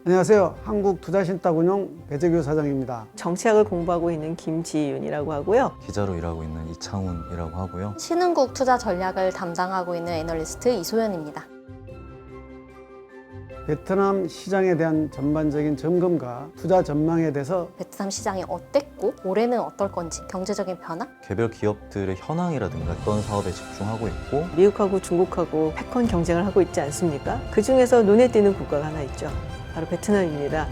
안녕하세요. 한국투자신탁운용 배재규 사장입니다. 정치학을 공부하고 있는 김지윤이라고 하고요. 기자로 일하고 있는 이창훈이라고 하고요. 신흥국 투자 전략을 담당하고 있는 애널리스트 이소연입니다. 베트남 시장에 대한 전반적인 점검과 투자 전망에 대해서 베트남 시장이 어땠고 올해는 어떨 건지 경제적인 변화? 개별 기업들의 현황이라든가 어떤 사업에 집중하고 있고 미국하고 중국하고 패권 경쟁을 하고 있지 않습니까? 그 중에서 눈에 띄는 국가가 하나 있죠. 바로 베트남입니다.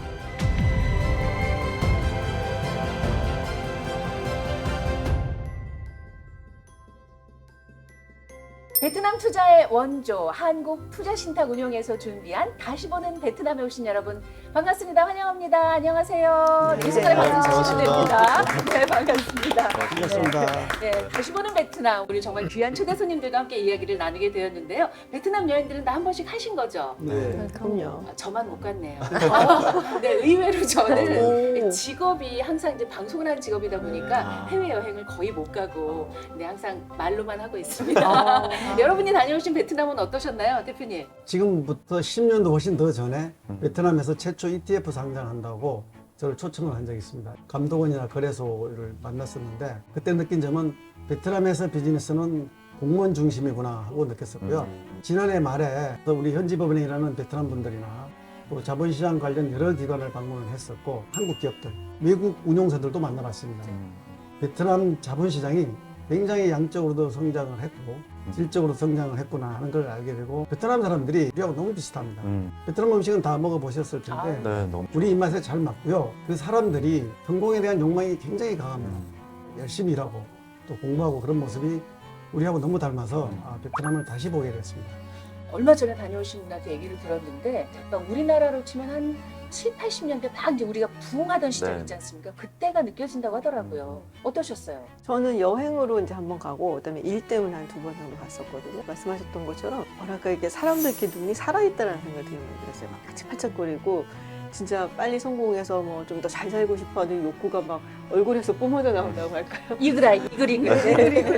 베트남 투자의 원조 한국투자신탁운용에서 준비한 다시 보는 베트남에 오신 여러분 반갑습니다. 환영합니다. 안녕하세요. 이 손가락 박수 주시면 됩니다. 네, 반갑습니다. 반갑습니다. 네, 다시 보는 베트남 우리 정말 귀한 초대 손님들과 함께 이야기를 나누게 되었는데요. 베트남 여행들은 다 한 번씩 하신 거죠? 네. 그럼요. 저만 못 갔네요. 네, 의외로 저는 직업이 항상 이제 방송을 하는 직업이다 보니까 해외 여행을 거의 못 가고 항상 말로만 하고 있습니다. 여러분이 다녀오신 베트남은 어떠셨나요, 대표님? 지금부터 10년도 훨씬 더 전에 베트남에서 최초 ETF 상장한다고 저를 초청을 한 적이 있습니다. 감독원이나 거래소를 만났었는데 그때 느낀 점은 베트남에서 비즈니스는 공무원 중심이구나 하고 느꼈었고요. 지난해 말에 우리 현지법인에 일하는 베트남 분들이나 또 자본시장 관련 여러 기관을 방문을 했었고 한국 기업들, 외국 운용사들도 만나봤습니다. 베트남 자본시장이 굉장히 양적으로도 성장을 했고 질적으로 성장을 했구나 하는 걸 알게 되고 베트남 사람들이 우리하고 너무 비슷합니다. 베트남 음식은 다 먹어보셨을 텐데 네, 너무 우리 입맛에 잘 맞고요. 그 사람들이 성공에 대한 욕망이 굉장히 강합니다. 열심히 일하고 또 공부하고 그런 모습이 우리하고 너무 닮아서 베트남을 다시 보게 됐습니다. 얼마 전에 다녀오신 분한테 얘기를 들었는데 우리나라로 치면 한 7, 80년대 막 이제 우리가 부흥하던 시절 네. 있지 않습니까? 그때가 느껴진다고 하더라고요. 어떠셨어요? 저는 여행으로 이제 한번 가고 그다음에 일 때문에 한 2번 정도 갔었거든요. 말씀하셨던 것처럼 뭐랄까 이게 사람들 이렇게 눈이 살아있다는 생각이 되게 많이 들었어요. 막 반짝반짝거리고 진짜 빨리 성공해서 뭐 좀 더 잘 살고 싶어하는 욕구가 막 얼굴에서 뿜어져 나온다고 할까요? 이글.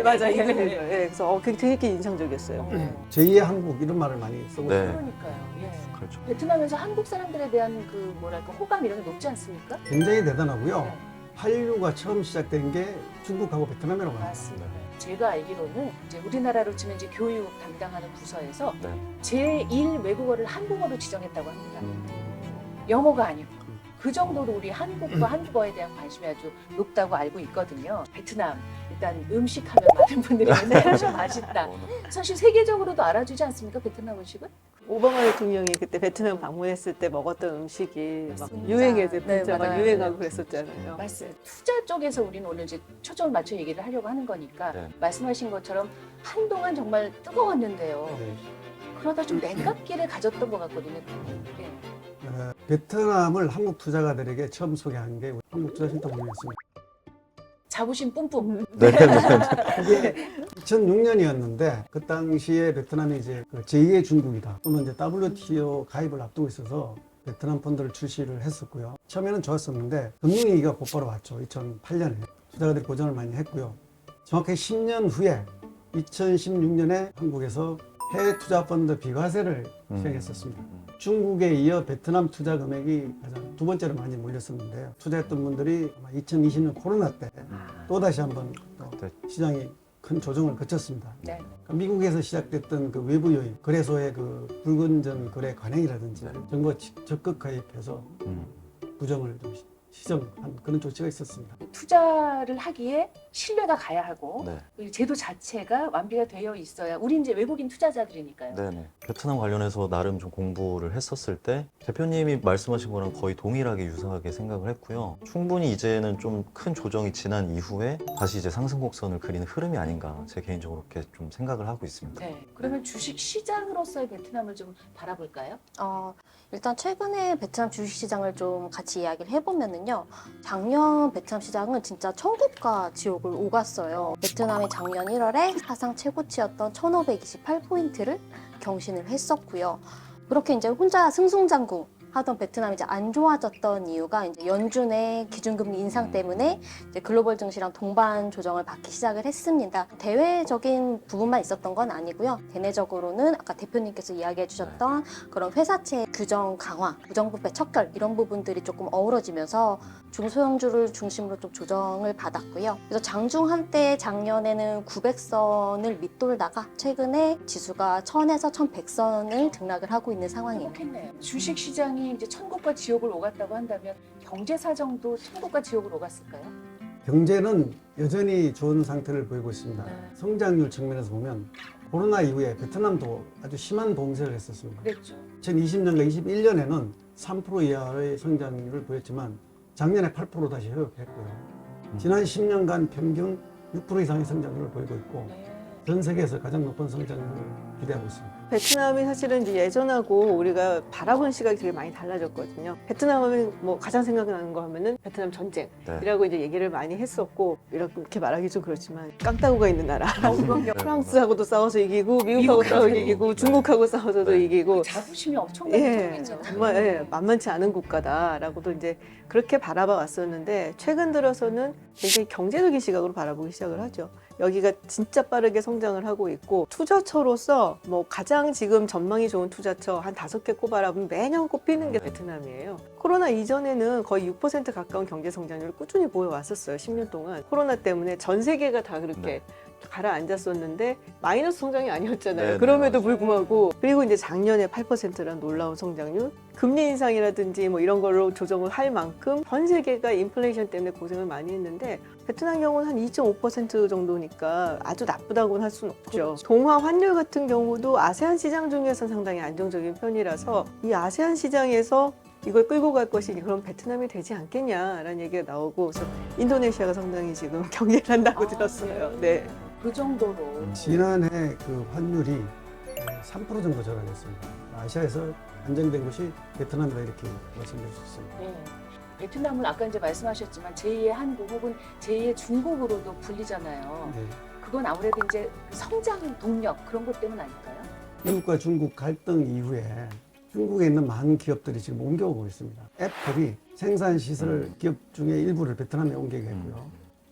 맞아 이글. 네, 그래서 그게 되게 인상적이었어요. 제2의 한국 이런 말을 많이 쓰고 네. 있어요. 그러니까요. 예. 그렇죠. 베트남에서 한국 사람들에 대한 그 뭐랄까 호감 이런 게 높지 않습니까? 굉장히 대단하고요. 네. 한류가 처음 시작된 게 중국하고 베트남이라고 합니다. 맞습니다. 제가 알기로는 이제 우리나라로 치면 이제 교육 담당하는 부서에서 네. 제1 외국어를 한국어로 지정했다고 합니다. 영어가 아니고 그 정도로 우리 한국과 한국어에 대한 관심이 아주 높다고 알고 있거든요. 베트남 일단 음식하면 많은 분들이 맨날 좀 맛있다. 사실 세계적으로도 알아주지 않습니까? 베트남 음식은? 오바마 대통령이 그때 베트남 방문했을 때 먹었던 음식이 막 맞습니다. 유행해서 네, 진짜 막 맞아요. 유행하고 그랬었잖아요. 맞습니다. 투자 쪽에서 우리는 오늘 이제 초점을 맞춰 얘기를 하려고 하는 거니까 네. 말씀하신 것처럼 한동안 정말 뜨거웠는데요. 네. 그러다 좀 냉각기를 가졌던 것 같거든요. 예. 베트남을 한국 투자가들에게 처음 소개한 게 한국투자신탁운용이었습니다. 자부심 뿜뿜. 네. 그게 2006년이었는데 그 당시에 베트남이 이제 그 제2의 중국이다 또는 이제 WTO 가입을 앞두고 있어서 베트남 펀드를 출시를 했었고요. 처음에는 좋았었는데 금융위기가 곧바로 왔죠. 2008년에 투자가들이 고전을 많이 했고요. 정확히 10년 후에 2016년에 한국에서 해외 투자 펀드 비과세를 시행했었습니다. 중국에 이어 베트남 투자 금액이 가장 두 번째로 많이 몰렸었는데요. 투자했던 분들이 아마 2020년 코로나 때 또다시 한번 또 그때. 시장이 큰 조정을 거쳤습니다. 네. 그러니까 미국에서 시작됐던 그 외부 요인, 거래소의 그 불건전 거래 관행이라든지 정부가 적극 가입해서 부정을 좀 시정한 그런 조치가 있었습니다. 투자를 하기에 신뢰가 가야 하고 네. 이 제도 자체가 완비가 되어 있어야 우리 이제 외국인 투자자들이니까요. 네네. 베트남 관련해서 나름 좀 공부를 했었을 때 대표님이 말씀하신 거랑 거의 동일하게 유사하게 생각을 했고요. 충분히 이제는 좀 큰 조정이 지난 이후에 다시 이제 상승 곡선을 그리는 흐름이 아닌가 제 개인적으로 그렇게 좀 생각을 하고 있습니다. 네. 그러면 주식 시장으로서의 베트남을 좀 바라볼까요? 일단 최근에 베트남 주식시장을 좀 같이 이야기를 해보면은요. 작년 베트남 시장은 진짜 천국과 지옥을 오갔어요. 베트남이 작년 1월에 사상 최고치였던 1528포인트를 경신을 했었고요. 그렇게 이제 혼자 승승장구 하던 베트남이 이제 안 좋아졌던 이유가 이제 연준의 기준금리 인상 때문에 이제 글로벌 증시랑 동반 조정을 받기 시작을 했습니다. 대외적인 부분만 있었던 건 아니고요. 대내적으로는 아까 대표님께서 이야기해 주셨던 그런 회사채 규정 강화, 부정부패 척결 이런 부분들이 조금 어우러지면서 중소형주를 중심으로 좀 조정을 받았고요. 그래서 장중 한때 작년에는 900선을 밑돌다가 최근에 지수가 1000에서 1100선을 등락을 하고 있는 상황이에요. 행복했네요. 주식 시장이 이제 천국과 지옥을 오갔다고 한다면 경제 사정도 천국과 지옥을 오갔을까요? 경제는 여전히 좋은 상태를 보이고 있습니다. 네. 성장률 측면에서 보면 코로나 이후에 베트남도 아주 심한 봉쇄를 했었습니다. 그랬죠. 2020년과 21년에는 3% 이하의 성장률을 보였지만 작년에 8% 다시 회복했고요. 지난 10년간 평균 6% 이상의 성장률을 보이고 있고 네. 전 세계에서 가장 높은 성장률을 기대하고 있습니다. 베트남이 사실은 이제 예전하고 우리가 바라본 시각이 되게 많이 달라졌거든요. 베트남 하면 뭐 가장 생각나는 거 하면은 베트남 전쟁이라고 네. 이제 얘기를 많이 했었고, 이렇게 말하기 좀 그렇지만 깡따구가 있는 나라. 그럼요. 프랑스하고도 싸워서 이기고 미국하고 싸워서 이기고 네. 중국하고 싸워서도 네. 이기고 자부심이 엄청난 예, 쪽이죠. 정말 만만치 않은 국가다라고도 이제 그렇게 바라봐 왔었는데, 최근 들어서는 굉장히 경제적인 시각으로 바라보기 시작을 하죠. 여기가 진짜 빠르게 성장을 하고 있고, 투자처로서 뭐 가장 지금 전망이 좋은 투자처 한 5개 꼽아라면 매년 꼽히는 게 베트남이에요. 코로나 이전에는 거의 6% 가까운 경제 성장률을 꾸준히 보여왔었어요. 10년 동안. 코로나 때문에 전 세계가 다 그렇게 네. 가라앉았었는데 마이너스 성장이 아니었잖아요. 네네, 그럼에도 맞아요. 불구하고, 그리고 이제 작년에 8%란 놀라운 성장률, 금리 인상이라든지 뭐 이런 걸로 조정을 할 만큼 전 세계가 인플레이션 때문에 고생을 많이 했는데, 베트남 경우는 한 2.5% 정도니까 아주 나쁘다고는 할 수는 없죠. 그렇죠. 동화 환율 같은 경우도 아세안 시장 중에서 상당히 안정적인 편이라서, 이 아세안 시장에서 이걸 끌고 갈 것이 그럼 베트남이 되지 않겠냐라는 얘기가 나오고, 그래서 인도네시아가 상당히 지금 경계를 한다고 들었어요. 네. 그 정도로. 지난해 그 환율이 3% 정도 절하했습니다. 아시아에서 안정된 곳이 베트남이다 이렇게 말씀드릴 수 있습니다. 네. 베트남은 아까 이제 말씀하셨지만 제2의 한국 혹은 제2의 중국으로도 불리잖아요. 네. 그건 아무래도 이제 성장 동력 그런 것 때문 아닐까요? 미국과 중국 갈등 이후에 중국에 있는 많은 기업들이 지금 옮겨오고 있습니다. 애플이 생산 시설 기업 중에 일부를 베트남에 옮기게 했고요.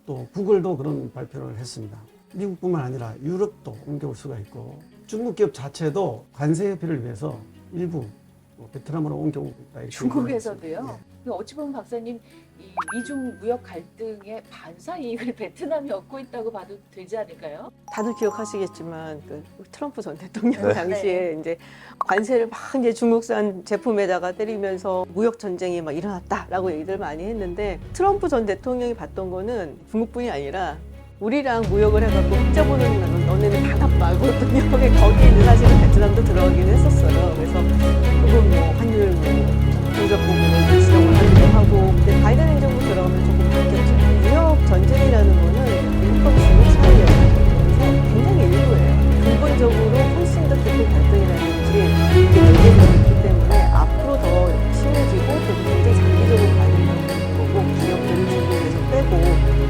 또 구글도 그런 발표를 했습니다. 미국뿐만 아니라 유럽도 옮겨올 수가 있고, 중국 기업 자체도 관세 회피를 위해서 일부 베트남으로 옮겨오고 있다. 이렇게 중국에서도요. 얘기를 근데 어찌 보면 박사님 이 미중 무역 갈등의 반사 이익을 베트남이 얻고 있다고 봐도 되지 않을까요? 다들 기억하시겠지만 그 트럼프 전 대통령 네. 당시에 이제 관세를 막 이제 중국산 제품에다가 때리면서 무역 전쟁이 막 일어났다라고 얘기들 많이 했는데, 트럼프 전 대통령이 봤던 거는 중국뿐이 아니라 우리랑 무역을 해갖고 흑자 보는 나는 너네는 다 나빠 그랬더니 거기에 있는 사실은 베트남도 들어가긴 했었어요. 그래서 조금 뭐 환율 공작 부분을 지정을 하기도 하고, 근데 바이든 행정부 들어오면 조금 바뀌었죠. 무역 전쟁이라는 거는 미국과 중국 사이에 굉장히 일부예요. 근본적으로 훨씬 더 깊은 갈등이라든지 이게 연계되어 있기 때문에 앞으로 더 심해지고 또 굉장히 장기적으로 가야 된다는 거고, 기업들을 중국에서 빼고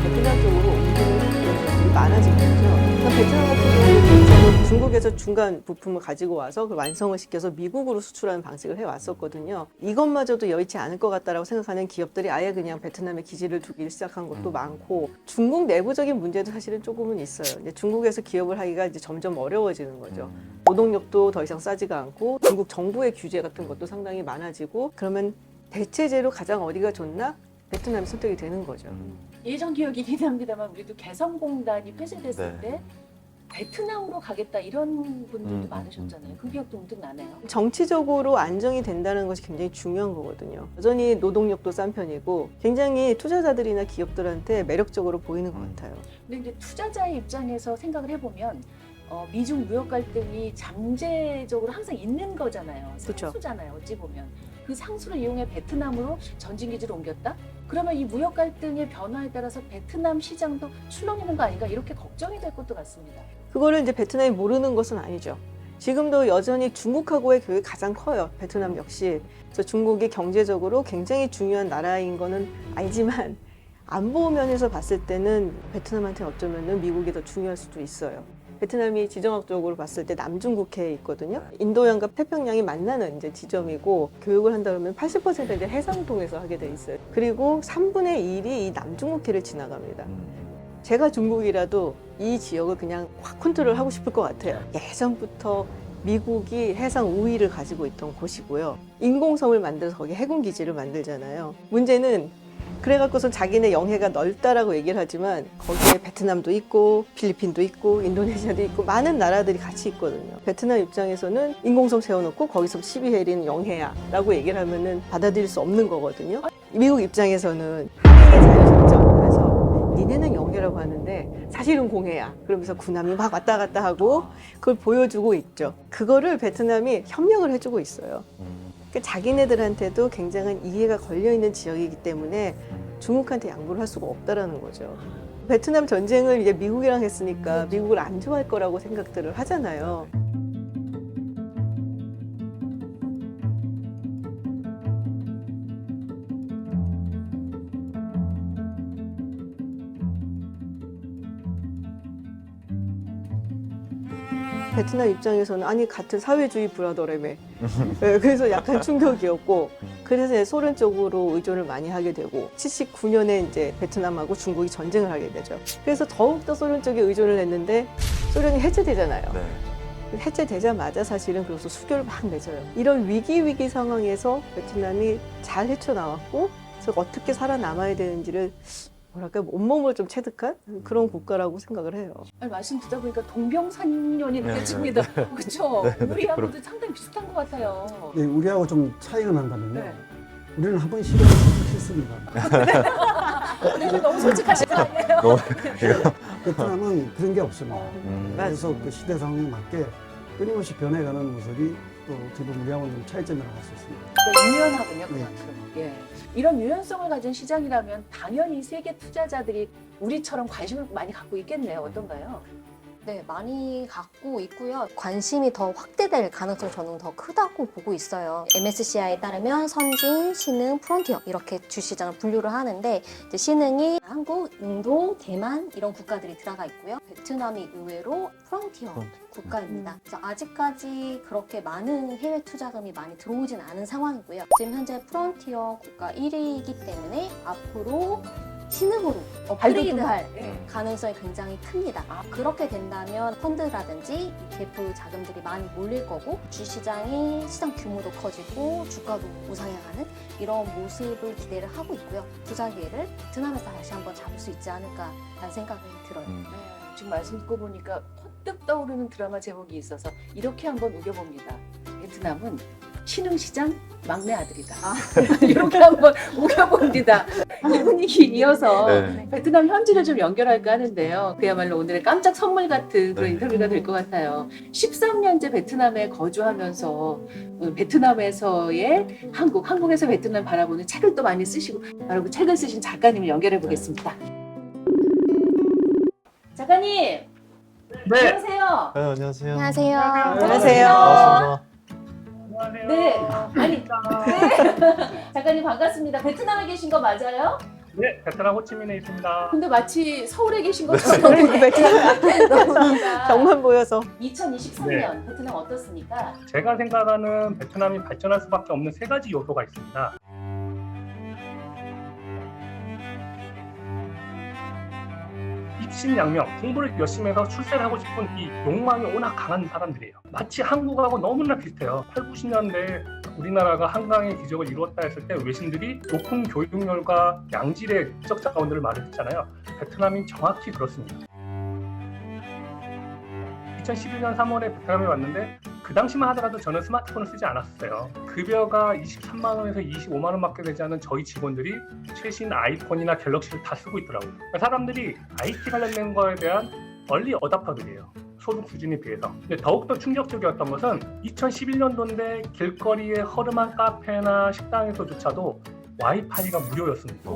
베트남 쪽으로 옮기는 기업들이 많아진 거죠. 베트남 같은 경우는 중국에서 중간 부품을 가지고 와서 그걸 완성을 시켜서 미국으로 수출하는 방식을 해왔었거든요. 이것마저도 여의치 않을 것 같다라고 생각하는 기업들이 아예 그냥 베트남에 기지를 두기 시작한 것도 많고, 중국 내부적인 문제도 사실은 조금은 있어요. 이제 중국에서 기업을 하기가 이제 점점 어려워지는 거죠. 노동력도 더 이상 싸지가 않고, 중국 정부의 규제 같은 것도 상당히 많아지고, 그러면 대체제로 가장 어디가 좋나? 베트남이 선택이 되는 거죠. 예전 기억이긴 합니다만 우리도 개성공단이 폐쇄됐을 네. 때 베트남으로 가겠다 이런 분들도 많으셨잖아요. 그 기억도 문득 나네요. 정치적으로 안정이 된다는 것이 굉장히 중요한 거거든요. 여전히 노동력도 싼 편이고 굉장히 투자자들이나 기업들한테 매력적으로 보이는 것 같아요. 근데 이제 투자자의 입장에서 생각을 해보면 미중 무역 갈등이 잠재적으로 항상 있는 거잖아요. 그쵸. 상수잖아요. 어찌 보면. 그 상수를 이용해 베트남으로 전진기지를 옮겼다? 그러면 이 무역 갈등의 변화에 따라서 베트남 시장도 출렁이는 거 아닌가 이렇게 걱정이 될 것도 같습니다. 그거를 이제 베트남이 모르는 것은 아니죠. 지금도 여전히 중국하고의 교역이 가장 커요. 베트남 역시. 그래서 중국이 경제적으로 굉장히 중요한 나라인 거는 알지만 안보 면에서 봤을 때는 베트남한테 어쩌면은 미국이 더 중요할 수도 있어요. 베트남이 지정학적으로 봤을 때 남중국해에 있거든요. 인도양과 태평양이 만나는 이제 지점이고 교육을 한다 그러면 80%는 이제 해상을 통해서 하게 돼 있어요. 그리고 3분의 1이 이 남중국해를 지나갑니다. 제가 중국이라도 이 지역을 그냥 확 컨트롤하고 싶을 것 같아요. 예전부터 미국이 해상 우위를 가지고 있던 곳이고요. 인공섬을 만들어서 거기 해군기지를 만들잖아요. 문제는 그래갖고선 자기네 영해가 넓다라고 얘기를 하지만 거기에 베트남도 있고 필리핀도 있고 인도네시아도 있고 많은 나라들이 같이 있거든요. 베트남 입장에서는 인공섬 세워놓고 거기서 12해리는 영해야 라고 얘기를 하면은 받아들일 수 없는 거거든요. 미국 입장에서는 항해의 자유협정 그래서 니네는 영해라고 하는데 사실은 공해야 그러면서 군함이 막 왔다 갔다 하고 그걸 보여주고 있죠. 그거를 베트남이 협력을 해주고 있어요. 그러니까 자기네들한테도 굉장한 이해가 걸려있는 지역이기 때문에 중국한테 양보를 할 수가 없다라는 거죠. 베트남 전쟁을 이제 미국이랑 했으니까 미국을 안 좋아할 거라고 생각들을 하잖아요. 베트남 입장에서는 아니 같은 사회주의 브라더라며 네, 그래서 약간 충격이었고 그래서 이제 소련 쪽으로 의존을 많이 하게 되고 79년에 이제 베트남하고 중국이 전쟁을 하게 되죠. 그래서 더욱더 소련 쪽에 의존을 했는데 소련이 해체되잖아요. 네. 해체되자마자 사실은 그래서 수교를 막 맺어요. 이런 위기 상황에서 베트남이 잘 헤쳐나왔고 그래서 어떻게 살아남아야 되는지를 뭐랄까 온몸을 좀 체득한 그런 국가라고 생각을 해요. 아니, 말씀 듣다 보니까 동병상련이 네, 느껴집니다. 그렇죠? 네, 네, 우리하고도 그렇- 상당히 비슷한 것 같아요. 네, 우리하고 좀 차이가 난다면요. 네. 우리는 한 번 시도해서 실습니다. 그래서 너무 솔직하신 거 아니에요? 너무 베트남은 그런 게 없습니다. 음. 그래서 그 시대 상황에 맞게 끊임없이 변해가는 모습이 또 지금 우리하고는 좀 차이점이라고 할 수 있습니다. 그러니까 유연하군요, 그만큼. 예. 이런 유연성을 가진 시장이라면 당연히 세계 투자자들이 우리처럼 관심을 많이 갖고 있겠네요. 어떤가요? 네, 많이 갖고 있고요. 관심이 더 확대될 가능성이 저는 더 크다고 보고 있어요. MSCI에 따르면 선진, 신흥, 프론티어 이렇게 주시장을 분류를 하는데 이제 신흥이 한국, 인도, 대만 이런 국가들이 들어가 있고요. 베트남이 의외로 프론티어 국가입니다. 그래서 아직까지 그렇게 많은 해외 투자금이 많이 들어오진 않은 상황이고요. 지금 현재 프론티어 국가 1위이기 때문에 앞으로 신흥으로 업그레이드할 네. 가능성이 굉장히 큽니다. 그렇게 된다면 펀드라든지 ETF 자금들이 많이 몰릴 거고 주시장이 시장 규모도 커지고 주가도 우상향하는 이런 모습을 기대를 하고 있고요. 투자 기회를 베트남에서 다시 한번 잡을 수 있지 않을까라는 생각이 들어요. 네, 지금 말씀 듣고 보니까 퍼뜩 떠오르는 드라마 제목이 있어서 이렇게 한번 우겨봅니다. 베트남은 신흥시장 막내 아들이다. 이렇게 한번 우겨봅니다. 이 분위기 이어서 네. 베트남 현지를 좀 연결할까 하는데요. 그야말로 오늘의 깜짝 선물 같은 그런 네. 인터뷰가 될 것 같아요. 13년째 베트남에 거주하면서 베트남에서의 한국에서 베트남 바라보는 책을 또 많이 쓰시고 바로 그 책을 쓰신 작가님을 연결해 보겠습니다. 작가님! 네. 안녕하세요. 네, 안녕하세요. 안녕하세요. 안녕하세요. 반갑습니다. 안녕하세요. 네. 아니, 네. 작가님 반갑습니다. 베트남에 계신 거 맞아요? 네, 베트남 호치민에 있습니다. 근데 마치 서울에 계신 것처럼 벽만 보여서 2023년 베트남 어떻습니까? 제가 생각하는 베트남이 발전할 수밖에 없는 세 가지 요소가 있습니다. 입신양명, 공부를 열심히 해서 출세를 하고 싶은 이 욕망이 워낙 강한 사람들이에요. 마치 한국하고 너무나 비슷해요. 8, 90년대에 우리나라가 한강의 기적을 이루었다 했을 때 외신들이 높은 교육열과 양질의 국적 자원들을 말했잖아요. 베트남이 정확히 그렇습니다. 2011년 3월에 베트남에 왔는데 그 당시만 하더라도 저는 스마트폰을 쓰지 않았어요. 급여가 23만 원에서 25만 원밖에 되지 않은 저희 직원들이 최신 아이폰이나 갤럭시를 다 쓰고 있더라고요. 그러니까 사람들이 IT 관련된 거에 대한 얼리 어답터들이에요. 소득 수준에 비해서. 근데 더욱더 충격적이었던 것은 2011년도인데 길거리의 허름한 카페나 식당에서조차도 와이파이가 무료였습니다.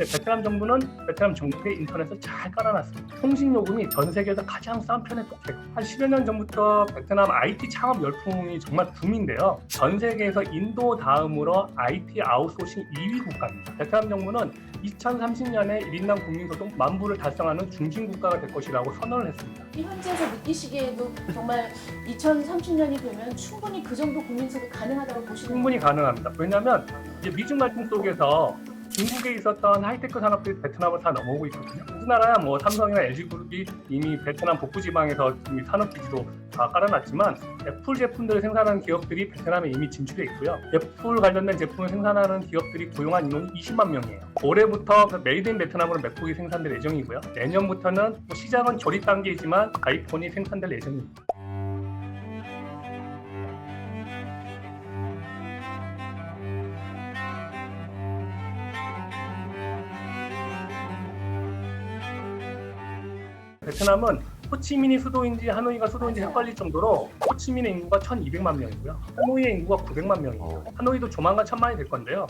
근데 베트남 정부는 베트남 정부의 인터넷을 잘 깔아놨습니다. 통신 요금이 전 세계에서 가장 싼 편에 속해요. 한 10여 년 전부터 베트남 IT 창업 열풍이 정말 붐인데요. 전 세계에서 인도 다음으로 IT 아웃소싱 2위 국가입니다. 베트남 정부는 2030년에 1인당 국민소득 10,000불을 달성하는 중진 국가가 될 것이라고 선언을 했습니다. 이 현지에서 느끼시기에도 정말 2030년이 되면 충분히 그 정도 국민소득 가능하다고 보시는 충분히 가능합니다. 왜냐하면 이제 미중 갈등 속에서 중국에 있었던 하이테크 산업들이 베트남을 다 넘어오고 있거든요. 우리나라야 뭐 삼성이나 LG그룹이 이미 베트남 북부 지방에서 이미 산업 기지도 다 깔아놨지만 애플 제품들을 생산하는 기업들이 베트남에 이미 진출해 있고요. 애플 관련된 제품을 생산하는 기업들이 고용한 인원이 20만 명이에요. 올해부터 메이드 인 베트남으로 맥북이 생산될 예정이고요. 내년부터는 뭐 시작은 조립 단계이지만 아이폰이 생산될 예정입니다. 베트남은 호치민이 수도인지 하노이가 수도인지 헷갈릴 정도로 호치민의 인구가 1,200만 명이고요. 하노이의 인구가 900만 명이에요. 하노이도 조만간 1,000만이 될 건데요.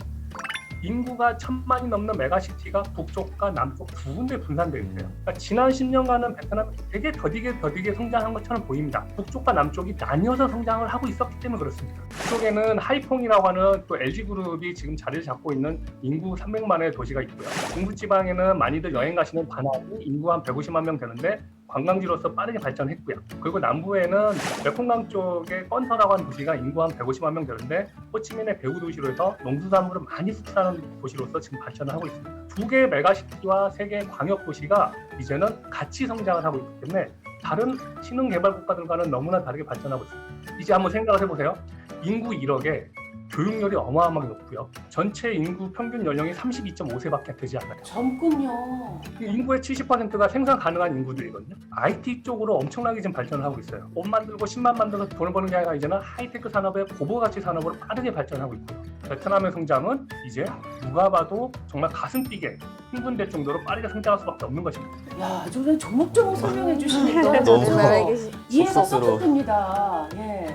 인구가 1,000만이 넘는 메가시티가 북쪽과 남쪽 두 군데 분산되어 있어요. 그러니까 지난 10년간은 베트남이 되게 더디게 성장한 것처럼 보입니다. 북쪽과 남쪽이 나뉘어서 성장을 하고 있었기 때문에 그렇습니다. 북쪽에는 하이퐁이라고 하는 또 LG그룹이 지금 자리를 잡고 있는 인구 300만의 도시가 있고요. 중부지방에는 많이들 여행 가시는 다낭이 인구 한 150만 명 되는데 관광지로서 빠르게 발전했고요. 그리고 남부에는 메콩강 쪽에 건터라고 하는 도시가 인구 한 150만 명 되는데 호치민의 배후 도시로 해서 농수산물을 많이 수출하는 도시로서 지금 발전을 하고 있습니다. 두 개의 메가시티와 세 개의 광역 도시가 이제는 같이 성장을 하고 있기 때문에 다른 신흥 개발 국가들과는 너무나 다르게 발전하고 있습니다. 이제 한번 생각을 해보세요. 인구 1억에 교육열이 어마어마하게 높고요. 전체 인구 평균 연령이 32.5세밖에 되지 않아요. 젊군요. 인구의 70%가 생산 가능한 인구들이거든요. IT 쪽으로 엄청나게 지금 발전을 하고 있어요. 옷 만들고 10만 만들어서 돈을 버는 게 아니라 이제는 하이테크 산업의 고부가치 산업으로 빠르게 발전하고 있고요. 베트남의 성장은 이제 누가 봐도 정말 가슴 뛰게 흥분될 정도로 빠르게 성장할 수밖에 없는 것입니다. 야, 저는 조목조목 설명해 주시니까 너무 정말 이해가 쏙쏙 들어. 쏙쏙 됩니다. 예.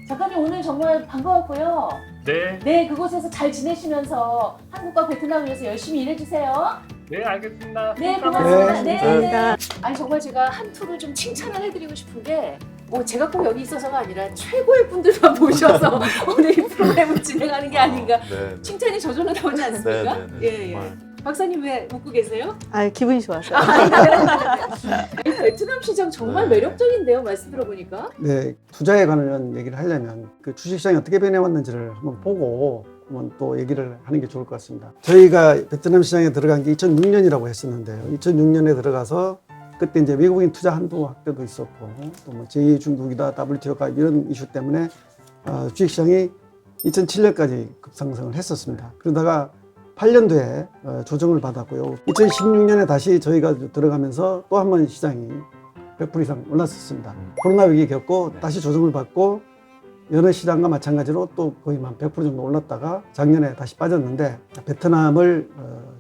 작가님 오늘 정말 반가웠고요. 네, 네, 그곳에서 잘 지내시면서 한국과 베트남을 위해서 열심히 일해주세요. 네 알겠습니다. 네, 고맙습니다. 네, 네, 감사합니다. 네. 아니 정말 제가 한 투를 좀 칭찬을 해드리고 싶은 게 뭐 제가 꼭 여기 있어서가 아니라 최고의 분들만 모셔서 오늘 이 프로그램을 진행하는 게 아닌가. 네, 칭찬이 저절로 나오지 않습니까? 네, 네, 네. 예, 예. 정말. 박사님 왜 웃고 계세요? 아, 기분이 좋았어요. 이 베트남 시장 정말 네. 매력적인데요, 말씀 들어보니까. 네, 투자에 관련 얘기를 하려면 그 주식시장이 어떻게 변해왔는지를 한번 보고 한번 또 얘기를 하는 게 좋을 것 같습니다. 저희가 베트남 시장에 들어간 게 2006년이라고 했었는데요. 2006년에 들어가서 그때 이제 외국인 투자 한도 확대도 있었고 또 뭐 제2중국이다, WTO가 이런 이슈 때문에 주식시장이 2007년까지 급상승을 했었습니다. 그러다가 8년도에 조정을 받았고요. 2016년에 다시 저희가 들어가면서 또 한 번 시장이 100% 이상 올랐었습니다. 코로나 위기 겪고 네. 다시 조정을 받고 여러 시장과 마찬가지로 또 거의 한 100% 정도 올랐다가 작년에 다시 빠졌는데 베트남을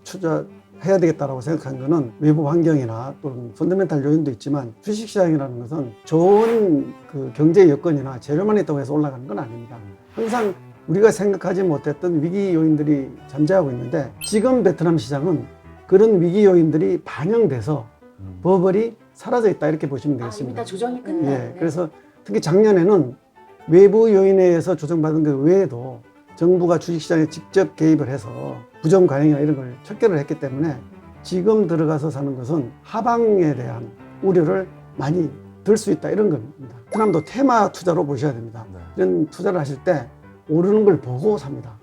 투자해야 되겠다라고 생각한 거는 외부 환경이나 또는 펀더멘탈 요인도 있지만 주식시장이라는 것은 좋은 그 경제 여건이나 재료만 있다고 해서 올라가는 건 아닙니다. 항상 우리가 생각하지 못했던 위기 요인들이 잠재하고 있는데 지금 베트남 시장은 그런 위기 요인들이 반영돼서 버블이 사라져 있다 이렇게 보시면 이미 되겠습니다. 다 조정이 끝나. 예, 그래서 특히 작년에는 외부 요인에 의해서 조정받은 그 외에도 정부가 주식시장에 직접 개입을 해서 부정 관행이나 이런 걸 척결을 했기 때문에 지금 들어가서 사는 것은 하방에 대한 우려를 많이 들 수 있다 이런 겁니다. 베트남도 테마 투자로 보셔야 됩니다. 네. 이런 투자를 하실 때 오르는 걸 보고 삽니다.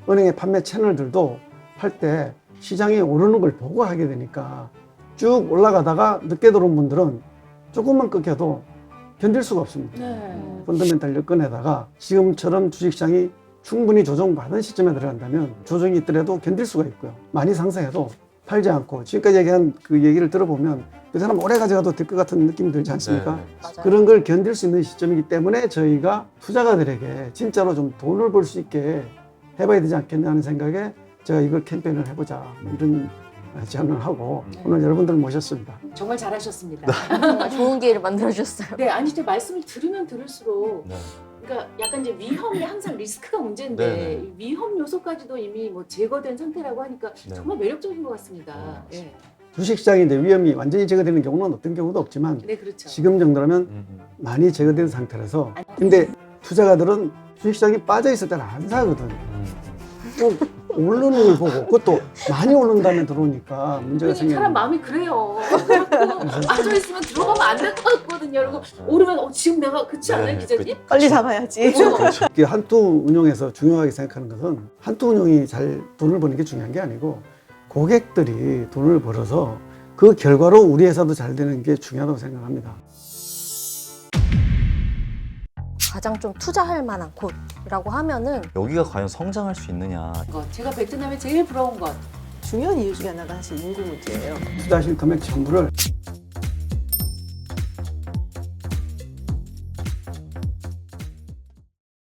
은행의 판매 채널들도 할 때 시장이 오르는 걸 보고 하게 되니까 쭉 올라가다가 늦게 들어온 분들은 조금만 꺾여도 견딜 수가 없습니다. 네. 펀더멘탈 여건에다가 지금처럼 주식시장이 충분히 조정받은 시점에 들어간다면 조정이 있더라도 견딜 수가 있고요. 많이 상승해도 팔지 않고 지금까지 얘기한 그 얘기를 들어보면 베트남 오래 가져가도 될 것 같은 느낌이 들지 않습니까? 네. 맞아요. 그런 걸 견딜 수 있는 시점이기 때문에 저희가 투자가들에게 진짜로 좀 돈을 벌 수 있게 해봐야 되지 않겠냐 하는 생각에 제가 이걸 캠페인을 해보자 이런 제안을 하고 오늘 여러분들 모셨습니다. 정말 잘하셨습니다. 정말 좋은 기회를 만들어주셨어요. 네, 아니 이제 말씀을 들으면 들을수록 네. 그러니까 약간 이제 위험이 항상 리스크가 문제인데 네네. 위험 요소까지도 이미 뭐 제거된 상태라고 하니까 네. 정말 매력적인 것 같습니다. 예. 주식시장이 이제 위험이 완전히 제거되는 경우는 어떤 경우도 없지만 네, 그렇죠. 지금 정도라면 많이 제거된 상태라서. 근데 투자가들은 주식시장이 빠져 있을 때는 안 사거든. 또 오르는 걸 보고 그것도 많이 오른 다음에 들어오니까 문제가 그러니 사람 생기는. 마음이 그래요. 자꾸 빠져 있으면 들어가면 안 될 것 같거든요. 그리고 오르면 지금 내가 그렇지 않아요, 네, 기자님? 빨리 잡아야지. 그렇죠. 이게 한투 운용에서 중요하게 생각하는 것은 한투 운용이 잘 돈을 버는 게 중요한 게 아니고 고객들이 돈을 벌어서 그 결과로 우리 회사도 잘 되는 게 중요하다고 생각합니다. 가장 좀 투자할 만한 곳이라고 하면은 여기가 과연 성장할 수 있느냐. 제가 베트남에 제일 부러운 것 중요한 이유 중에 하나가 사실 인구 문제예요. 투자하신 금액 전부를